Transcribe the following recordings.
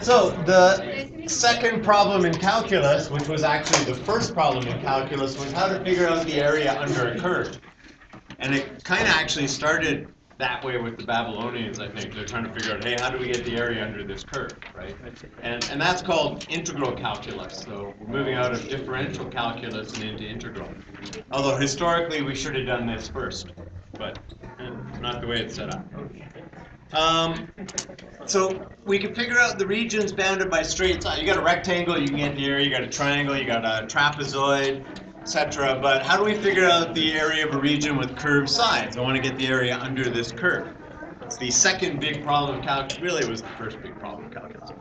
So the second problem in calculus, which was actually the first problem in calculus, was how to figure out the area under a curve. And it kind of actually started that way with the Babylonians, I think. They're trying to figure out, hey, how do we get the area under this curve, right? And that's called integral calculus. So we're moving out of differential calculus and into integral. Although historically we should have done this first, but not the way it's set up. So we can figure out the regions bounded by straight sides. You got a rectangle, you can get the area. You got a triangle, you got a trapezoid, etc. But how do we figure out the area of a region with curved sides? I want to get the area under this curve. It's the second big problem of calculus. Really, it was the first big problem of calculus.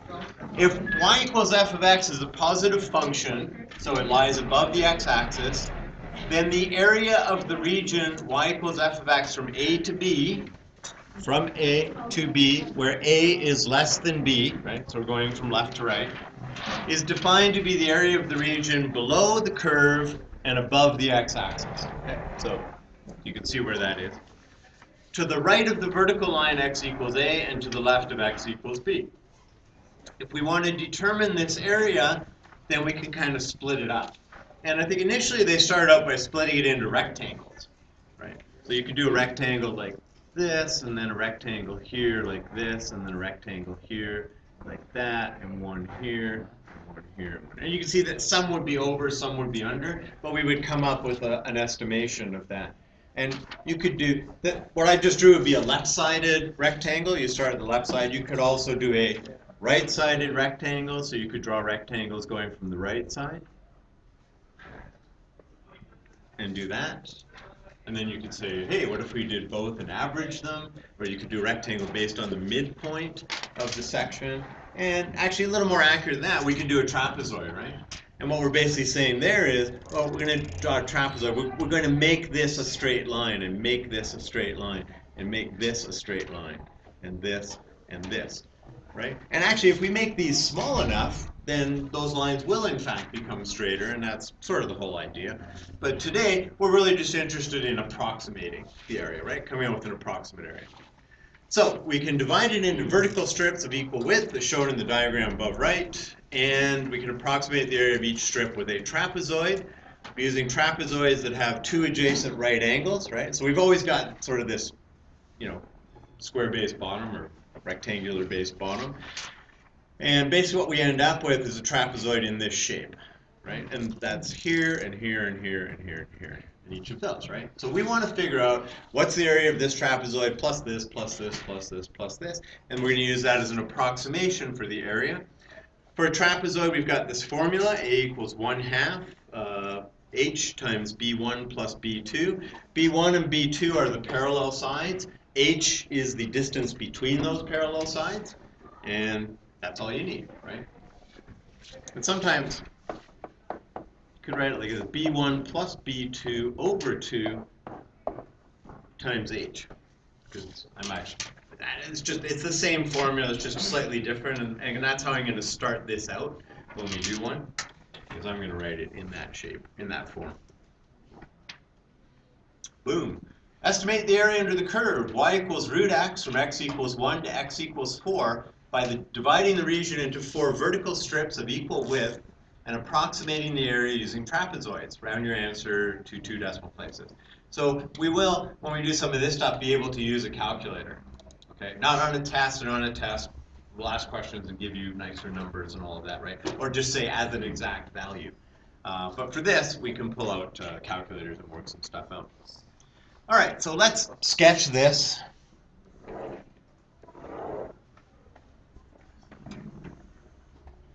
If y equals f of x is a positive function, so it lies above the x-axis, then the area of the region y equals f of x from A to B, where A is less than B, right? So we're going from left to right, is defined to be the area of the region below the curve and above the x-axis. Okay, so you can see where that is. To the right of the vertical line, x equals A, and to the left of x equals B. If we want to determine this area, then we can kind of split it up. And I think initially they started out by splitting it into rectangles, right? So you could do a rectangle like this, and then a rectangle here like this, and then a rectangle here like that, and one here, and one here. And you can see that some would be over, some would be under, but we would come up with an estimation of that. And you could do that. What I just drew would be a left-sided rectangle. You start at the left side. You could also do a right-sided rectangle, so you could draw rectangles going from the right side and do that. And then you could say, hey, what if we did both and average them? Or you could do a rectangle based on the midpoint of the section. And actually, a little more accurate than that, we could do a trapezoid, right? And what we're basically saying there is, well, we're going to draw a trapezoid. We're going to make this a straight line, and make this a straight line, and make this a straight line, and this, right? And actually, if we make these small enough, then those lines will in fact become straighter, and that's sort of the whole idea. But today, we're really just interested in approximating the area, right? Coming up with an approximate area. So we can divide it into vertical strips of equal width, as shown in the diagram above right, and we can approximate the area of each strip with a trapezoid, using trapezoids that have two adjacent right angles, right? So we've always got sort of this, square base bottom or rectangular base bottom. And basically what we end up with is a trapezoid in this shape, right? And that's here and here and here and here and here in each of those, right? So we want to figure out what's the area of this trapezoid plus this, plus this, plus this, plus this. And we're going to use that as an approximation for the area. For a trapezoid, we've got this formula, A equals 1/2 H times B1 plus B2. B1 and B2 are the parallel sides. H is the distance between those parallel sides. And that's all you need, right? And sometimes you could write it like this: B1 plus B2 over 2 times H. Because it's the same formula, it's just slightly different, and that's how I'm going to start this out when we do one, because I'm going to write it in that shape, in that form. Boom. Estimate the area under the curve, y equals root x from x equals 1 to x equals 4 by dividing the region into 4 vertical strips of equal width and approximating the area using trapezoids. Round your answer to 2 decimal places. So we will, when we do some of this stuff, be able to use a calculator. Okay, not on a test, and on a test, we'll ask questions and give you nicer numbers and all of that, right? Or just say as an exact value. But for this, we can pull out calculators and work some stuff out. All right, so let's sketch this.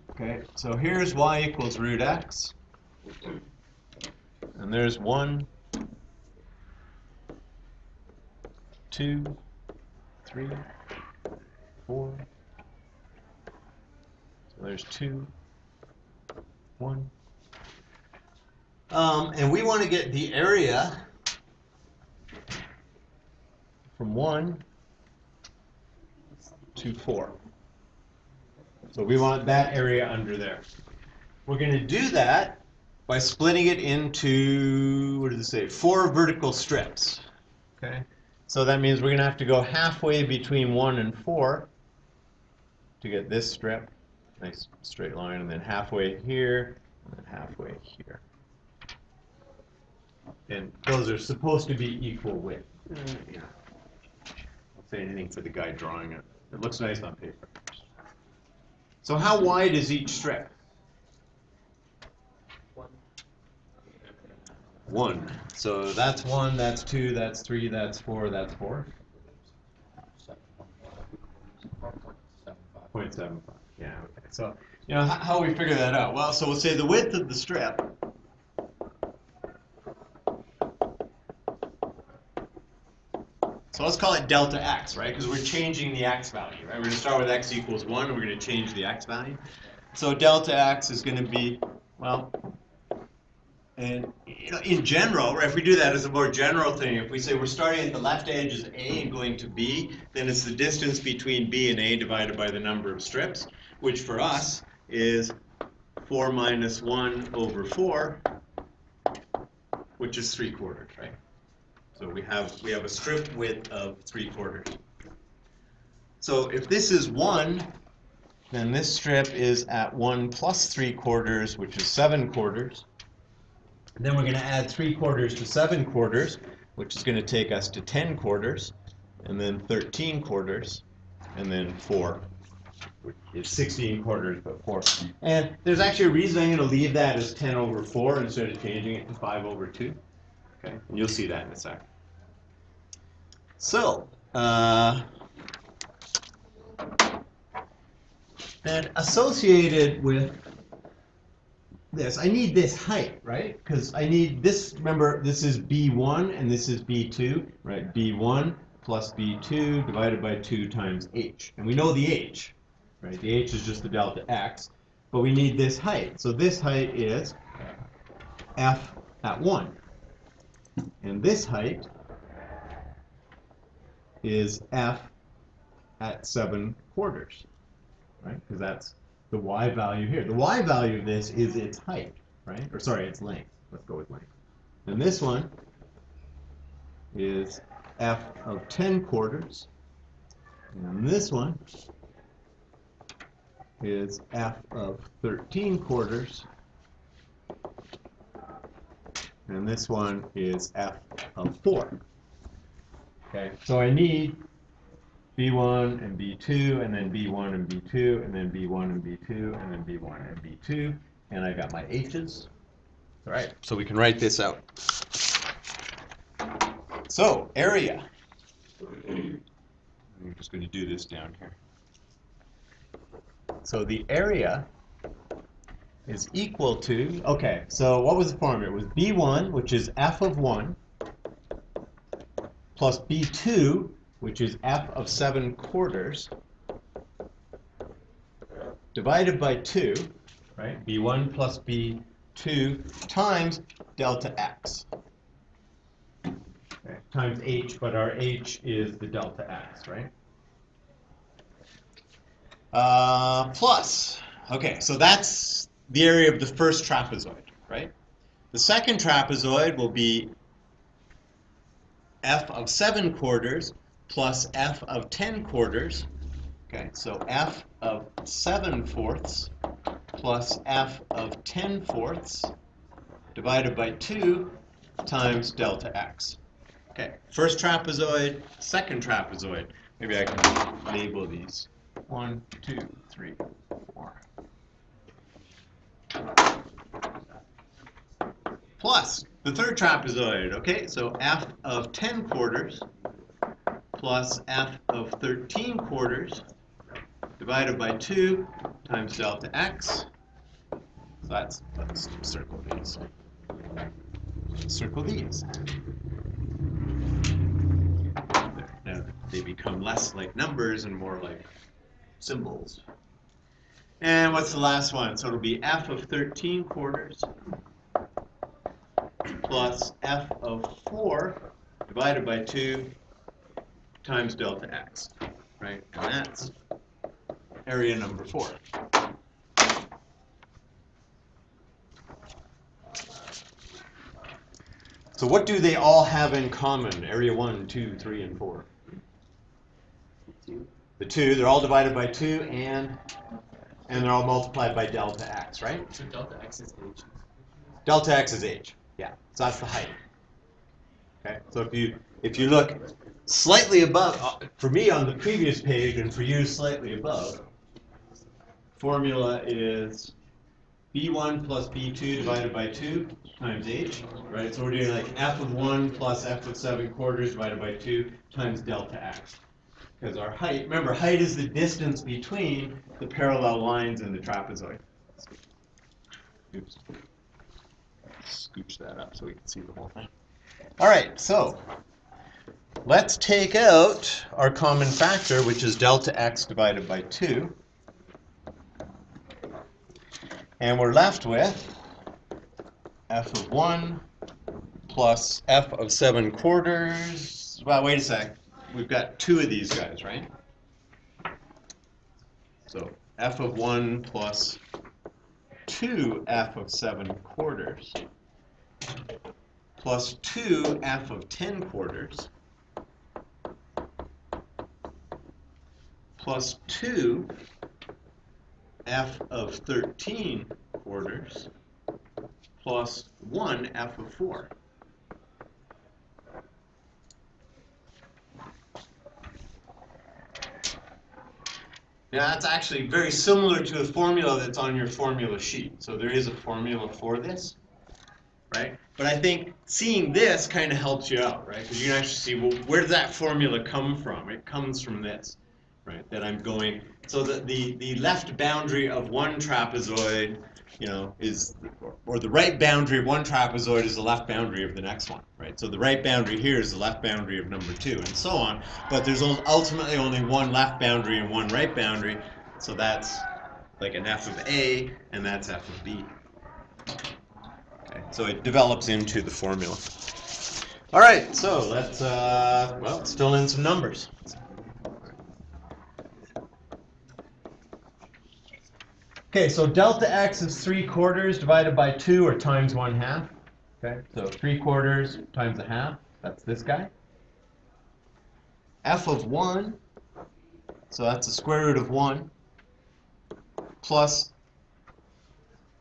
Okay, so here's y equals root x. And there's 1, 2, 3, 4. So there's 2, 1. And we want to get the area from 1 to 4. So we want that area under there. We're going to do that by splitting it into, what does it say, 4 vertical strips. Okay. So that means we're going to have to go halfway between 1 and 4. to get this strip, nice straight line, and then halfway here, and then halfway here. And those are supposed to be equal width. Yeah. Don't say anything for the guy drawing it. It looks nice on paper. So how wide is each strip? 1. So that's 1, that's 2, that's 3, that's 4, that's 4. 0.75. Yeah, okay. So, how we figure that out? Well, so we'll say the width of the strip so let's call it delta x, right? Because we're changing the x value, right? We're going to start with x equals 1, and we're going to change the x value. So delta x is going to be, well, and in general, right, if we do that as a more general thing, if we say we're starting at the left edge as A and going to B, then it's the distance between B and A divided by the number of strips, which for us is 4 minus 1 over 4, which is 3/4, right? So we have a strip width of 3/4. So if this is 1, then this strip is at 1 plus 3/4, which is 7/4. And then we're going to add 3/4 to 7/4, which is going to take us to 10/4, and then 13/4, and then 4, which is 16/4, but 4. And there's actually a reason I'm going to leave that as 10 over 4 instead of changing it to 5 over 2. Okay, and you'll see that in a second. So, then associated with this, I need this height, right? Because I need this, remember, this is B1 and this is B2, right? B1 plus B2 divided by 2 times h. And we know the h, right? The h is just the delta x, but we need this height. So this height is f at 1. And this height is f at 7/4, right? Because that's the y value here. The y value of this is its height, right? Or sorry, its length. Let's go with length. And this one is f of 10/4. And this one is f of 13/4. And this one is f of 4. Okay, so I need B1 and B2, and then B1 and B2, and then B1 and B2, and then B1 and B2, and I got my h's. All right, so we can write this out. So, area. I'm just going to do this down here. So the area is equal to, okay, so what was the formula? It was B1, which is f of 1, plus B2, which is f of 7/4, divided by 2, right? B1 plus B2 times delta x. Okay, times h, but our h is the delta x, right? Plus, okay, so that's the area of the first trapezoid, right? The second trapezoid will be f of 7/4 plus f of 10/4. Okay, so f of 7/4 plus f of 10/4 divided by 2 times delta x. Okay, first trapezoid, second trapezoid. Maybe I can label these. 1, 2, 3, 4. Plus the third trapezoid. Okay, so f of 10/4 plus f of 13/4 divided by 2 times delta x. So let's circle these. Circle these. Now they become less like numbers and more like symbols. And what's the last one? So it'll be f of 13/4 plus f of 4 divided by 2 times delta x, right? And that's area number 4. So what do they all have in common? Area 1, 2, 3, and 4. The 2, they're all divided by 2, and they're all multiplied by delta x, right? So delta x is h. Delta x is h. Yeah, so that's the height. Okay, so if you look slightly above, for me on the previous page, and for you slightly above, formula is b1 plus b2 divided by 2 times h, right? So we're doing like f of 1 plus f of 7 quarters divided by 2 times delta x. Because our height, remember, height is the distance between the parallel lines in the trapezoid. Oops. Scooch that up so we can see the whole thing. All right, so let's take out our common factor, which is delta x divided by 2. And we're left with f of 1 plus f of 7 quarters. Well, wait a sec. We've got 2 of these guys, right? So f of 1 plus 2f of 7 quarters plus 2f of 10 quarters plus 2f of 13 quarters plus 1f of 4. Now that's actually very similar to a formula that's on your formula sheet. So there is a formula for this, right? But I think seeing this kind of helps you out, right? Because you can actually see, well, where does that formula come from? It comes from this, right? That I'm going, so that the left boundary of one trapezoid, you know, is, or the right boundary of one trapezoid is the left boundary of the next one, right? So the right boundary here is the left boundary of number 2, and so on. But there's ultimately only one left boundary and one right boundary, so that's like an f of A, and that's f of B. Okay, so it develops into the formula. All right, so let's, well, let's fill in some numbers. Okay, so delta x is 3 quarters divided by 2, or times 1/2. Okay, so 3 quarters times 1/2, that's this guy. F of 1, so that's the square root of 1, plus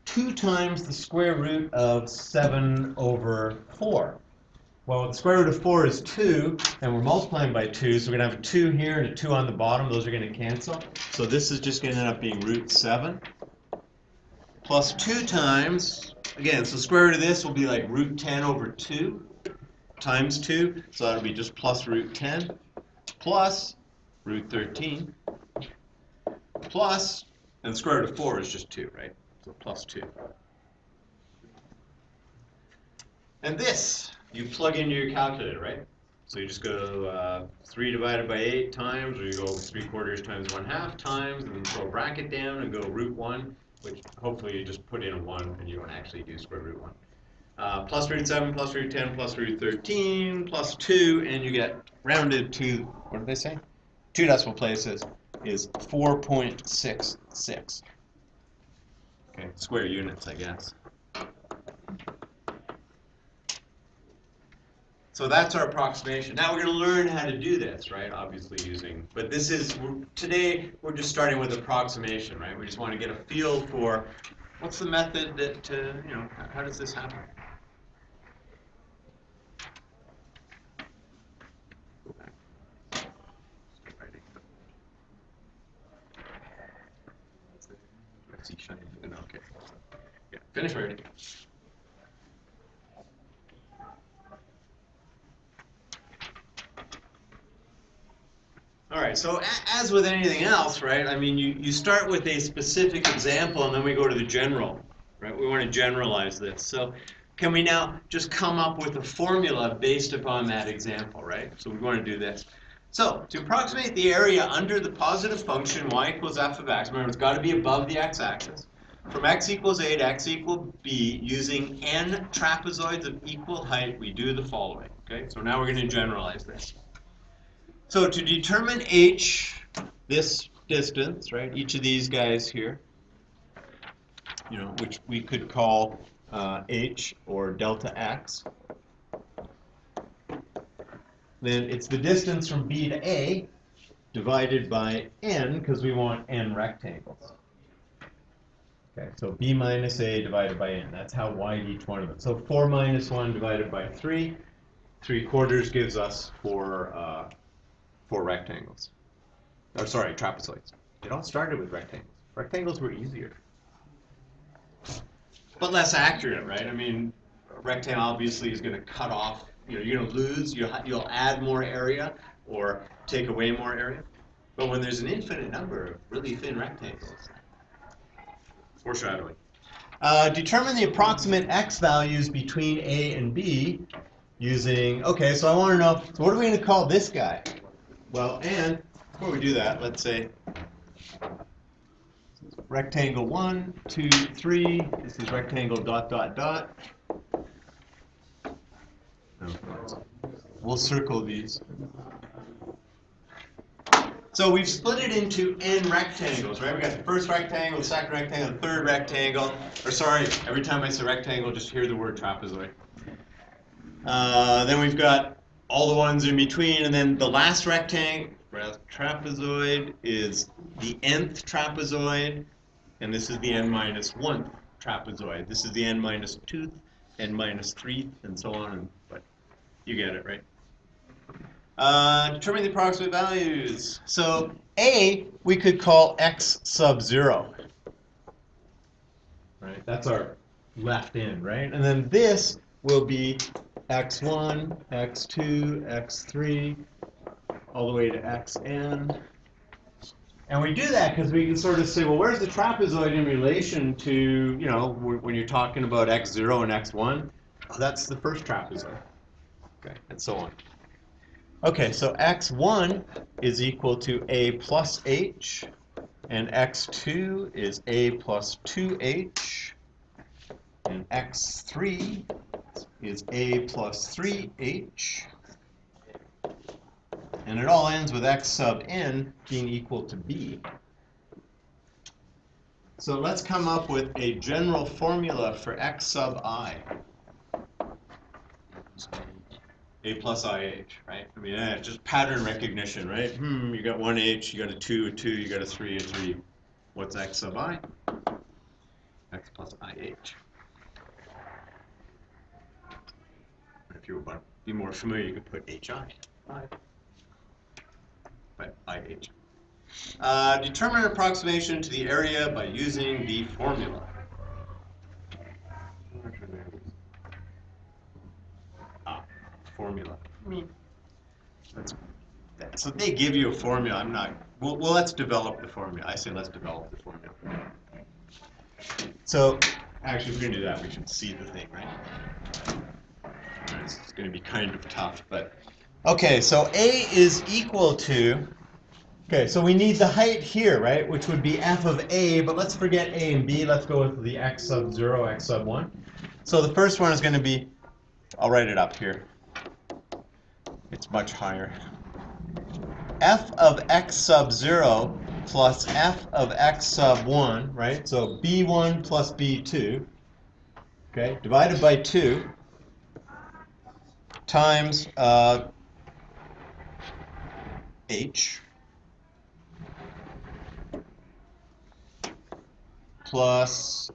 2 times the square root of 7 over 4. Well, the square root of 4 is 2, and we're multiplying by 2, so we're going to have a 2 here and a 2 on the bottom. Those are going to cancel. So this is just going to end up being root 7. Plus 2 times, again, so square root of this will be like root 10 over 2 times 2, so that'll be just plus root 10, plus root 13, plus, and the square root of 4 is just 2, right? So plus 2. And this, you plug into your calculator, right? So you just go 3 divided by 8 times, or you go 3 quarters times 1/2 times, and then throw a bracket down and go root 1, which hopefully you just put in a 1 and you don't actually do square root 1. Plus root 7, plus root 10, plus root 13, plus 2, and you get rounded to, what did they say? 2 decimal places is 4.66. Okay, square units, I guess. So that's our approximation. Now we're going to learn how to do this, right? Obviously using, but this is, today we're just starting with approximation, right? We just want to get a feel for what's the method that, you know, how does this happen? Go back. Start writing. Let's see, shiny. Okay. Yeah, finish writing. All right, so as with anything else, right, I mean, you start with a specific example and then we go to the general, right? We want to generalize this. So can we now just come up with a formula based upon that example, right? So we want to do this. So to approximate the area under the positive function y equals f of x, remember it's got to be above the x-axis, from x equals a to x equals b, using n trapezoids of equal height, we do the following, okay? So now we're going to generalize this. So to determine h, this distance, right, each of these guys here, you know, which we could call h or delta x, then it's the distance from b to a, divided by n, because we want n rectangles. Okay, so b minus a divided by n. That's how wide each one of them. So 4 minus 1 divided by 3. 3/4 gives us four rectangles. Or sorry, trapezoids. It all started with rectangles. Rectangles were easier. But less accurate, right? I mean, a rectangle obviously is going to cut off, you're going to lose, you'll add more area or take away more area. But when there's an infinite number of really thin rectangles, foreshadowing. Determine the approximate x values between a and b using, okay, so I want to know, so what are we going to call this guy? Well, and before we do that, let's say rectangle 1, 2, 3, this is rectangle ... We'll circle these. So we've split it into n rectangles, right? We got the first rectangle, the second rectangle, the third rectangle. Or sorry, every time I say rectangle, just hear the word trapezoid. Then we've got all the ones in between, and then the last rectangle, trapezoid, is the nth trapezoid, and this is the n minus 1th trapezoid. This is the n minus 2th, n minus 3th, and so on. But you get it, right? Determine the approximate values. So a we could call x sub 0. Right? That's our left end, right? And then this will be x1, x2, x3, all the way to xn. And we do that because we can sort of say, well, where's the trapezoid in relation to, you know, when you're talking about x0 and x1? Oh, that's the first trapezoid. Okay, and so on. Okay, so x1 is equal to a plus h, and x2 is a plus 2h, and x3 is a plus 3h, and it all ends with x sub n being equal to b. So let's come up with a general formula for x sub I. A plus IH, right? I mean, just pattern recognition, right? You got one H, you got a 2, you got a 3, a 3. What's x sub I? X plus IH. If you want to be more familiar, you could put HI. But IH. Determine an approximation to the area by using the formula. Formula. So they give you a formula. I'm not. Well, let's develop the formula. I say let's develop the formula. So, actually, if we're gonna do that, we should see the thing, right? It's going to be kind of tough, but okay. So a is equal to. Okay, so we need the height here, right? Which would be f of a. But let's forget a and b. Let's go with the x sub 0, x sub 1. So the first one is going to be. I'll write it up here. It's much higher. F of x sub 0 plus f of x sub 1, right? So b1 plus b2, okay, divided by 2 times h plus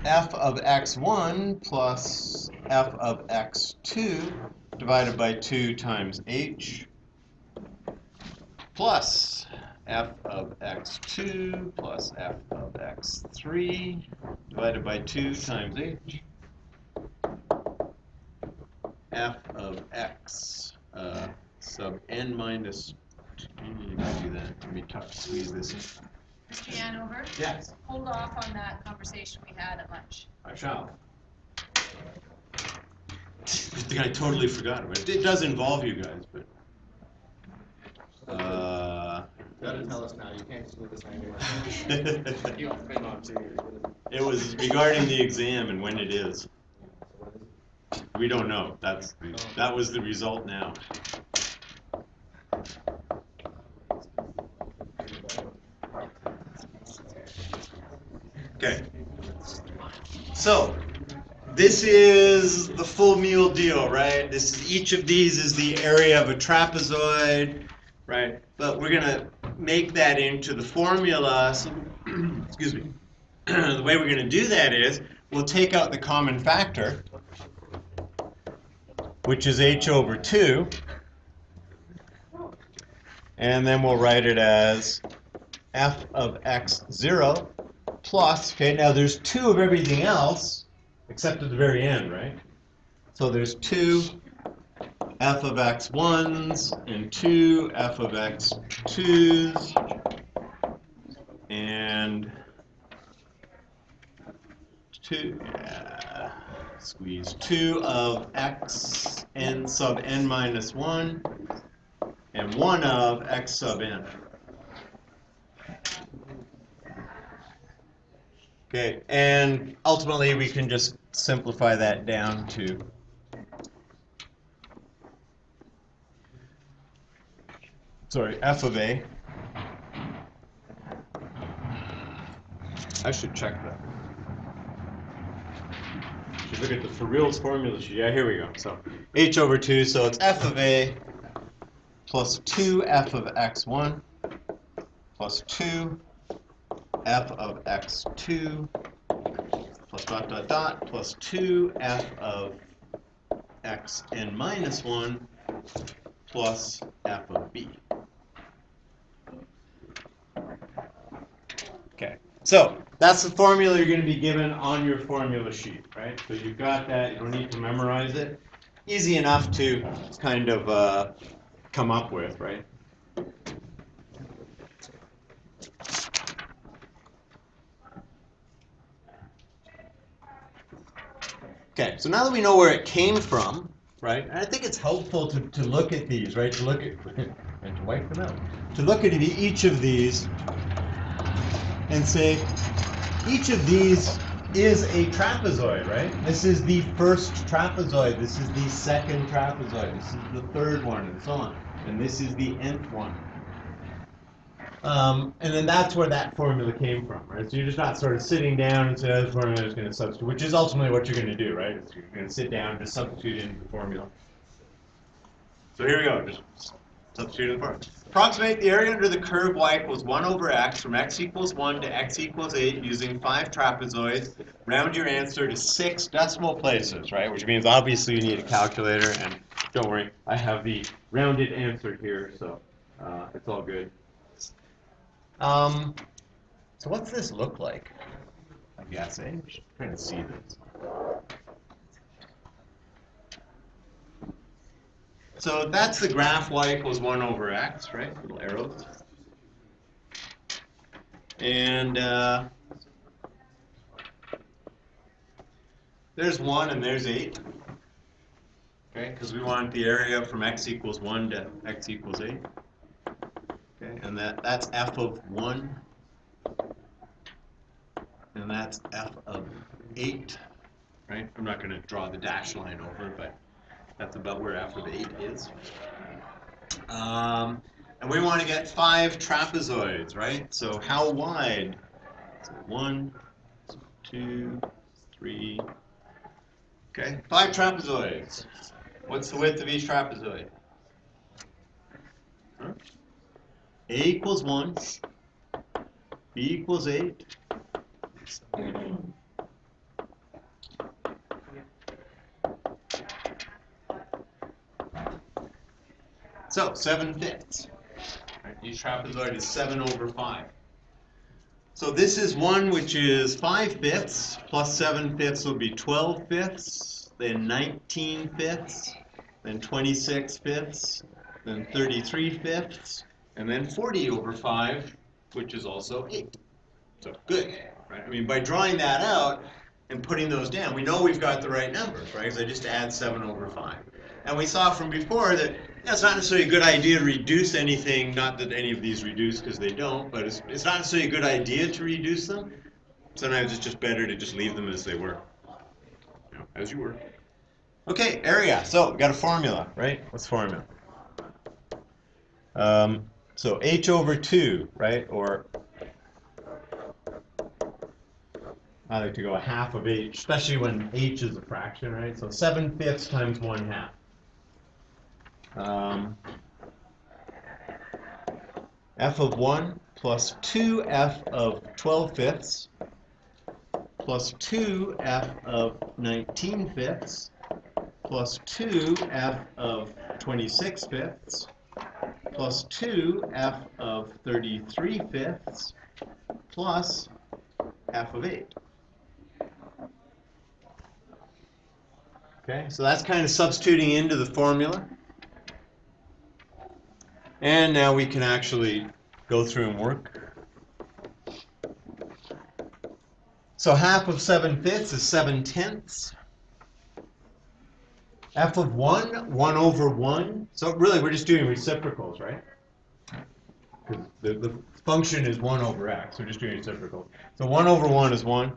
f of x1 plus f of x2 divided by 2 times h plus f of x2 plus f of x3 divided by 2 times h, f of x sub n minus 2. You can do that. Let me squeeze this in. Mr. Yanover? Yes. Hold off on that conversation we had at lunch. I shall. I think I totally forgot about it. It does involve you guys, but. You gotta tell us now. You can't just leave us hanging. You have to come on too. It was regarding the exam and when it is. We don't know. That was the result now. Okay. So this is the full meal deal, right? Each of these is the area of a trapezoid, right? but we're going to make that into the formula. So, excuse me. The way we're going to do that is we'll take out the common factor, which is h over 2, and then we'll write it as f of x0 plus, okay, now there's 2 of everything else, except at the very end, right? So there's 2 f of x1s and 2 f of x2s and 2, squeeze 2 of x n sub n minus 1 and 1 of x sub n. Okay, and ultimately we can just simplify that down to f of a. I should check that. Should look at the for reals formula sheet. Yeah, here we go. So h over 2, so it's f of a plus 2 f of x1 plus 2 f of x2 plus dot dot dot plus 2 f of x n minus 1 plus f of b. Okay, so that's the formula you're going to be given on your formula sheet, right? So you've got that. You don't need to memorize it. Easy enough to kind of come up with, right? Okay, so now that we know where it came from, right, and I think it's helpful to look at these, right, to look at, and to wipe them out, to look at each of these and say, each of these is a trapezoid, right? This is the first trapezoid, this is the second trapezoid, this is the third one, and so on, and this is the nth one. And then that's where that formula came from, right? So you're just not sort of sitting down and saying, this formula is going to substitute, which is ultimately what you're going to do, right? Is you're going to sit down and just substitute into the formula. So here we go, just substitute in the formula. Approximate the area under the curve y equals 1 over x from x equals 1 to x equals 8 using 5 trapezoids. Round your answer to 6 decimal places, right? Which means obviously you need a calculator, and don't worry, I have the rounded answer here, so it's all good. So what's this look like? I guess, eh? I'm just trying to see this. So that's the graph y equals 1 over x, right? Little arrows. And there's 1 and there's 8. Okay, because we want the area from x equals 1 to x equals 8. Okay, and that's f of 1. And that's f of 8, right? I'm not going to draw the dashed line over, but that's about where f of 8 is. And we want to get 5 trapezoids, right? So how wide? So 1, 2, 3. Okay, 5 trapezoids. What's the width of each trapezoid? Huh? A equals 1, B equals 8. So 7/5. Right? Each trapezoid is 7 over 5. So this is one which is 5/5 plus 7/5 will be 12/5, then 19/5, then 26/5, then 33/5, and then 40 over 5, which is also 8. So good, right? I mean, by drawing that out and putting those down, we know we've got the right numbers, right? Because I just add 7 over 5. And we saw from before that it's not necessarily a good idea to reduce anything, not that any of these reduce because they don't, but it's not necessarily a good idea to reduce them. Sometimes it's just better to just leave them as they were, you know, as you were. Okay, area. So we got a formula, right? What's the formula? So h over 2, right? Or I like to go a half of h, especially when h is a fraction, right? So 7/5 times 1/2. f of 1 plus 2f of 12 fifths plus 2f of 19 fifths plus 2f of 26 fifths plus 2f of 33 fifths plus f of 8. Okay, so that's kind of substituting into the formula. And now we can actually go through and work. So half of 7 fifths is 7 tenths. F of 1, 1 over 1. So really we're just doing reciprocals, right? Because the function is 1 over x. We're just doing reciprocals. So 1 over 1 is 1.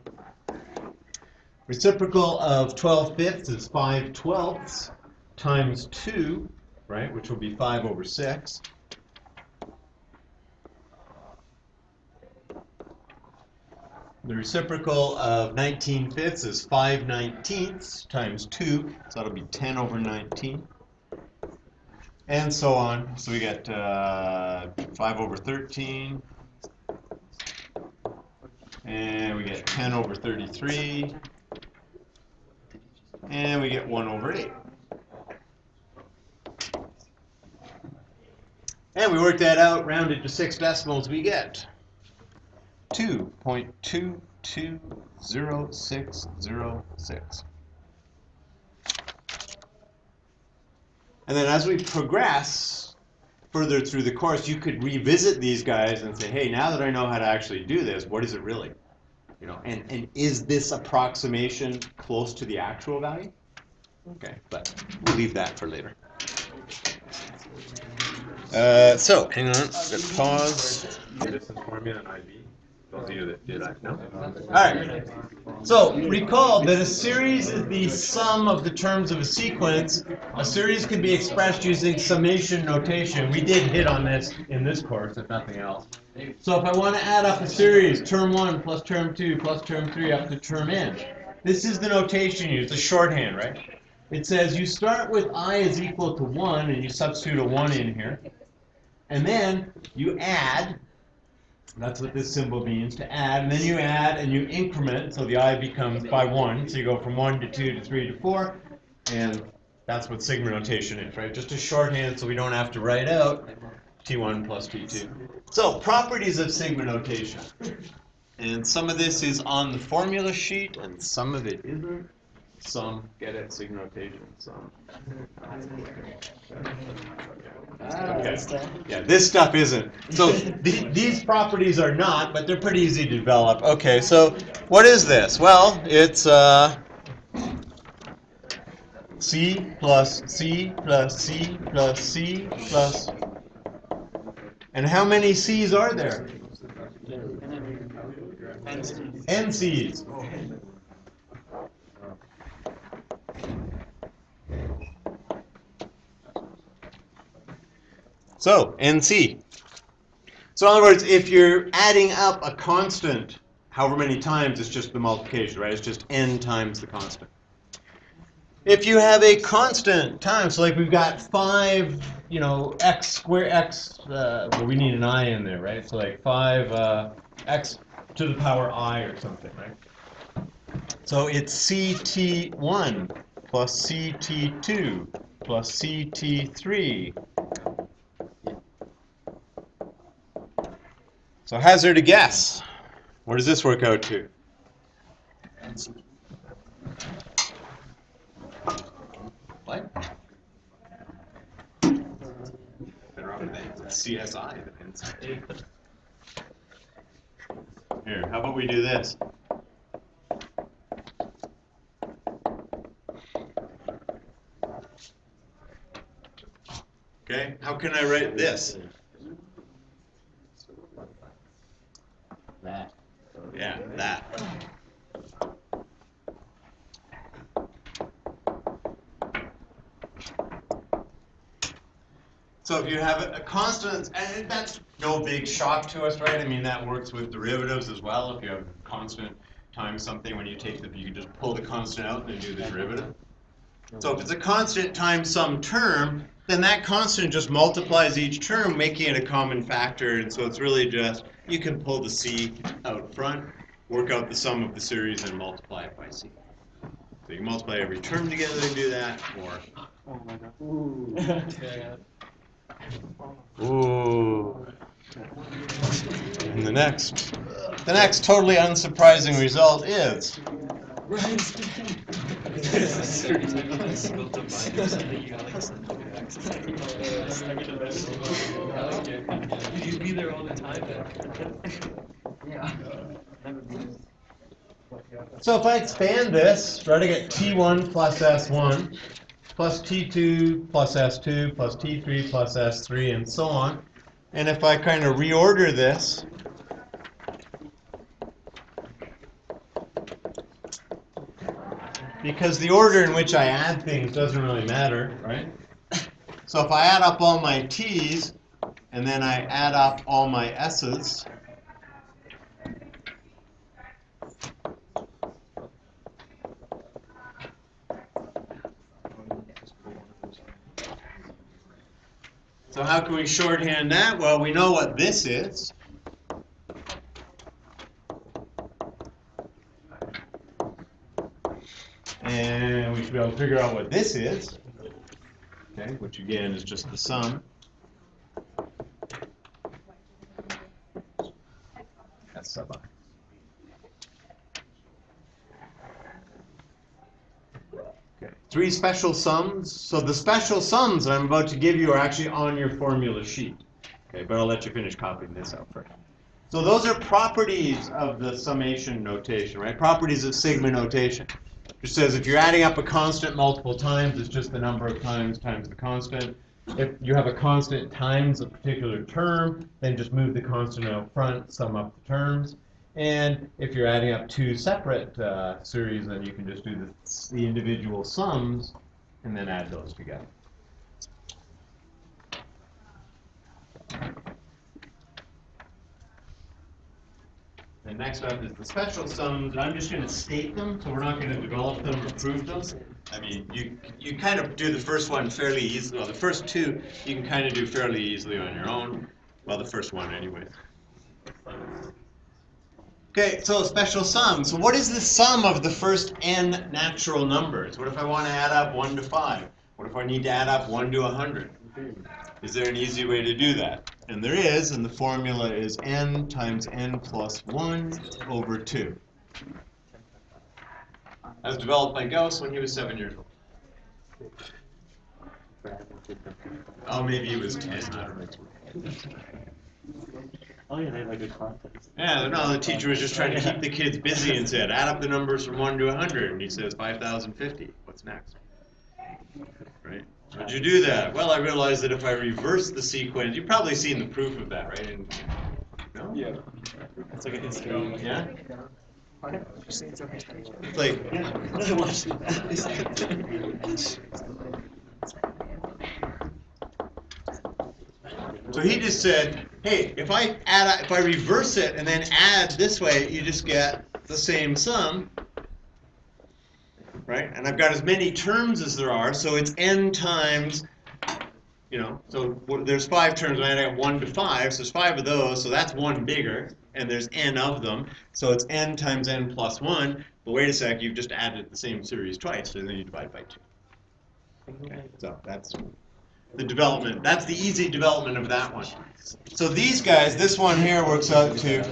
Reciprocal of 12 fifths is 5 twelfths times 2, right, which will be 5 over 6. The reciprocal of 19 fifths is 5 19ths times 2, so that'll be 10 over 19. And so on. So we get 5 over 13. And we get 10 over 33. And we get 1 over 8. And we work that out, rounded to 6 decimals, we get 2.220606. And then as we progress further through the course, you could revisit these guys and say, hey, now that I know how to actually do this, what is it really? You know, and is this approximation close to the actual value? Okay, but we'll leave that for later. So, hang on, let's pause. This is formula and IB. Those of you that did, I know. All right. So, recall that a series is the sum of the terms of a sequence. A series can be expressed using summation notation. We did hit on this in this course, if nothing else. So, if I want to add up a series, term 1 plus term 2 plus term 3 up to term n, this is the notation used, the shorthand, right? It says you start with I is equal to 1, and you substitute a 1 in here. And then you add, that's what this symbol means, to add, and then you add and you increment, so the I becomes by 1, so you go from 1 to 2 to 3 to 4, and that's what sigma notation is, right? Just a shorthand so we don't have to write out T1 plus T2. So, properties of sigma notation. And some of this is on the formula sheet, and some of it isn't. Some get it, sigma notation, some. Okay. Yeah, this stuff isn't. So these properties are not, but they're pretty easy to develop. Okay, so what is this? Well, it's C plus C plus C plus C plus. And how many C's are there? N C's. So, NC. So in other words, if you're adding up a constant, however many times, it's just the multiplication, right? It's just n times the constant. If you have a constant time, so like we've got 5, you know, x squared, x, well, we need an I in there, right? So like 5 x to the power I or something, right? So it's CT1 plus CT2 plus CT3. So hazard a guess. What does this work out to? What? CSI. Here, how about we do this? Okay, how can I write this? That. Yeah, that. So if you have a constant, and that's no big shock to us, right? I mean, that works with derivatives as well. If you have constant times something, when you take the, you can just pull the constant out and then do the derivative. So if it's a constant times some term, then that constant just multiplies each term, making it a common factor. And so it's really just, you can pull the C out front, work out the sum of the series, and multiply it by C. So you can multiply every term together and do that, or... Oh my god. Ooh. Ooh. And the next totally unsurprising result is... You'd be there all the time then. Yeah. So if I expand this, try to get T1 plus S1 plus T2 plus S2 plus T3 plus S3 and so on, and if I kind of reorder this, because the order in which I add things doesn't really matter, right? So if I add up all my T's and then I add up all my S's, so how can we shorthand that? Well, we know what this is. And we should be able to figure out what this is, okay, which again is just the sum. S sub I. Okay. 3 special sums. So the special sums that I'm about to give you are actually on your formula sheet. Okay, but I'll let you finish copying this out first. So those are properties of the summation notation, right? Properties of sigma notation. It says if you're adding up a constant multiple times, it's just the number of times the constant. If you have a constant times a particular term, then just move the constant out front, sum up the terms. And if you're adding up 2 separate series, then you can just do the individual sums and then add those together. And next up is the special sums, and I'm just going to state them, so we're not going to develop them or prove them. I mean, you kind of do the first one fairly easily. Well, the first 2 you can kind of do fairly easily on your own. Well, the first one anyway. Okay, so special sum. So what is the sum of the first n natural numbers? What if I want to add up 1 to 5? What if I need to add up 1 to 100? Is there an easy way to do that? And there is, and the formula is n times n plus 1 over 2. As developed by Gauss when he was 7 years old. Oh, maybe he was 10. I don't know. Oh yeah, they have a good context. Yeah, no, the teacher was just trying to keep the kids busy and said, add up the numbers from 1 to 100. And he says, 5,050. What's next? Right? How'd you do that? Well, I realized that if I reverse the sequence, you've probably seen the proof of that, right? No? Yeah. It's like a history. Yeah? It's like, yeah. I watched it. So he just said, hey, if I reverse it and then add this way, you just get the same sum, right? And I've got as many terms as there are, so it's n times, so there's 5 terms, and I got 1 to 5, so there's 5 of those, so that's 1 bigger, and there's n of them, so it's n times n plus 1, but wait a sec, you've just added the same series twice, and then you divide by 2. Okay, so that's the development. That's the easy development of that one. So these guys, this one here works out to...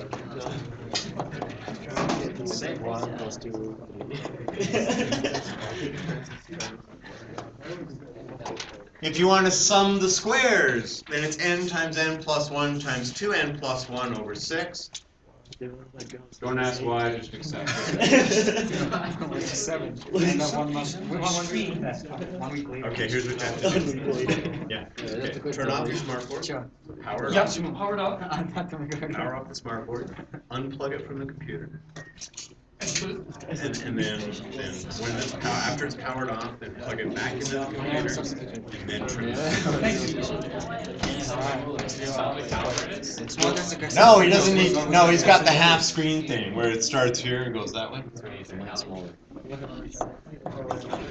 If you want to sum the squares, then it's n times n plus 1 times 2n plus 1 over 6. Don't ask why, just accept it. 7. Okay, here's what you have to do. Yeah. Okay. Turn off your smartboard. Power it off. Powered up. Power off the smartboard. Unplug it from the computer. And then when this after it's powered off, then plug it back into the computer, and then turn it on. No, he doesn't need. No, he's got the half screen thing where it starts here and goes that way.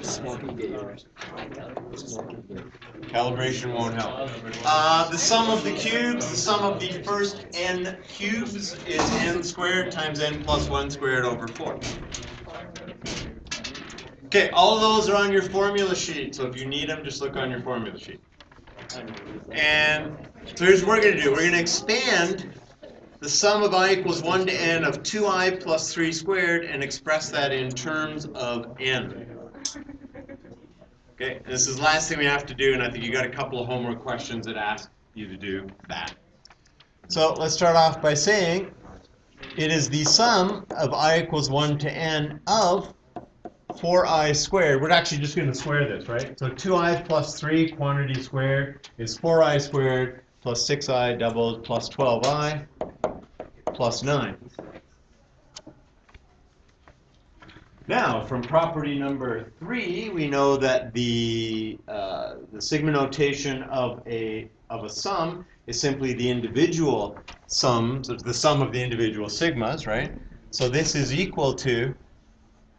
Smoking gators. Calibration won't help. The sum of the cubes, the sum of the first n cubes is n squared times n plus 1 squared over 4. Okay, all of those are on your formula sheet, so if you need them, just look on your formula sheet. And so here's what we're going to do. We're going to expand the sum of I equals 1 to n of 2i plus 3 squared and express that in terms of n. Okay, and this is the last thing we have to do, and I think you got a couple of homework questions that ask you to do that. So let's start off by saying it is the sum of I equals 1 to n of 4i squared. We're actually just going to square this, right? So 2i plus 3 quantity squared is 4i squared plus 6i doubled plus 12i plus 9. Now, from property number 3, we know that the sigma notation of a sum is simply the individual sums, the sum of the individual sigmas, right? So this is equal to,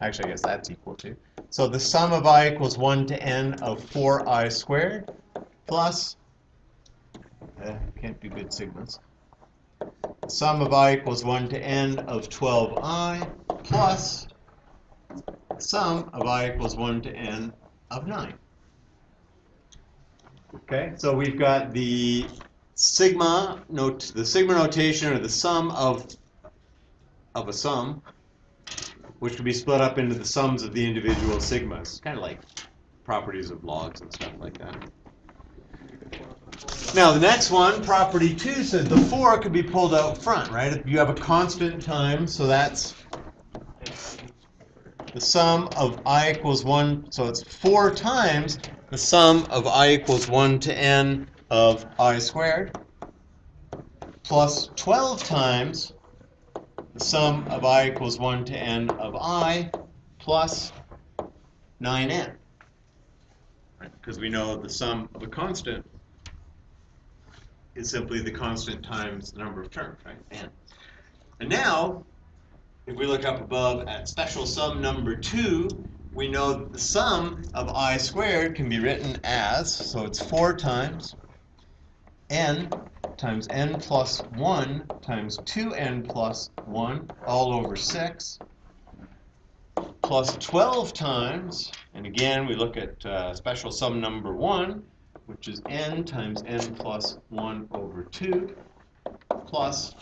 actually I guess that's equal to, so the sum of I equals 1 to n of 4i squared plus, can't do good sigmas, sum of I equals 1 to n of 12i plus sum of I equals 1 to n of 9. Okay, so we've got the sigma notation, or the sum of a sum, which can be split up into the sums of the individual sigmas, kind of like properties of logs and stuff like that. Now the next one, property 2, says the 4 could be pulled out front, right? If you have a constant time, so that's the sum of I equals 1, so it's 4 times the sum of I equals 1 to n of I squared plus 12 times the sum of I equals 1 to n of I plus 9n. Right? Because we know the sum of a constant is simply the constant times the number of terms, right? N. And now, if we look up above at special sum number 2, we know that the sum of I squared can be written as, so it's 4 times n plus 1 times 2n plus 1 all over 6 plus 12 times, and again we look at special sum number 1, which is n times n plus 1 over 2 plus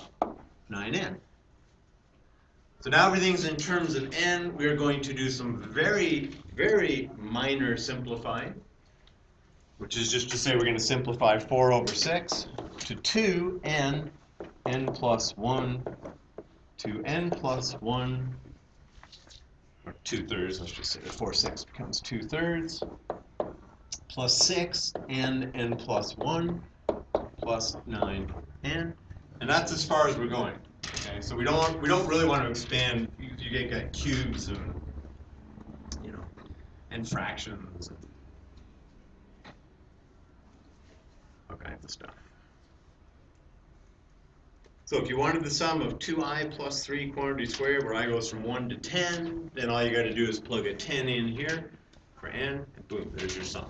9n. So now everything's in terms of n. We're going to do some very, very minor simplifying, which is just to say we're going to simplify 4 over 6 to 2n, n plus 1, to n plus 1, or 2/3, let's just say 4 6 becomes 2/3, plus 6, n plus 1, plus 9n, and that's as far as we're going. Okay, so we don't really want to expand. You get cubes and and fractions and all kinds of stuff. So if you wanted the sum of 2i plus 3 quantity squared, where I goes from 1 to 10, then all you got to do is plug a 10 in here for n, and boom, there's your sum.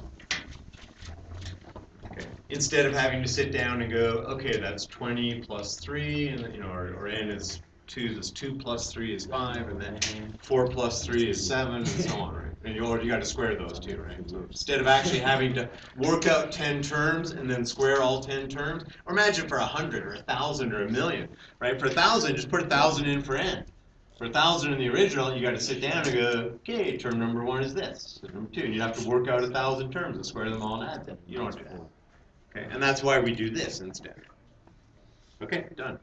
Okay. Instead of having to sit down and go, okay, that's 20 plus 3, and or n is 2 is 2 plus 3 is 5, and then 4 plus 3 is 7, and so on, right? And you got to square those two, right? So instead of actually having to work out 10 terms and then square all 10 terms, or imagine for 100 or 1,000 or 1,000,000, right? For 1,000, just put 1,000 in for n. For 1,000 in the original, you got to sit down and go, okay, term number 1 is this, term number 2, and you have to work out 1,000 terms and square them all and add them. You don't have to do that. Okay, and that's why we do this instead. Okay, done.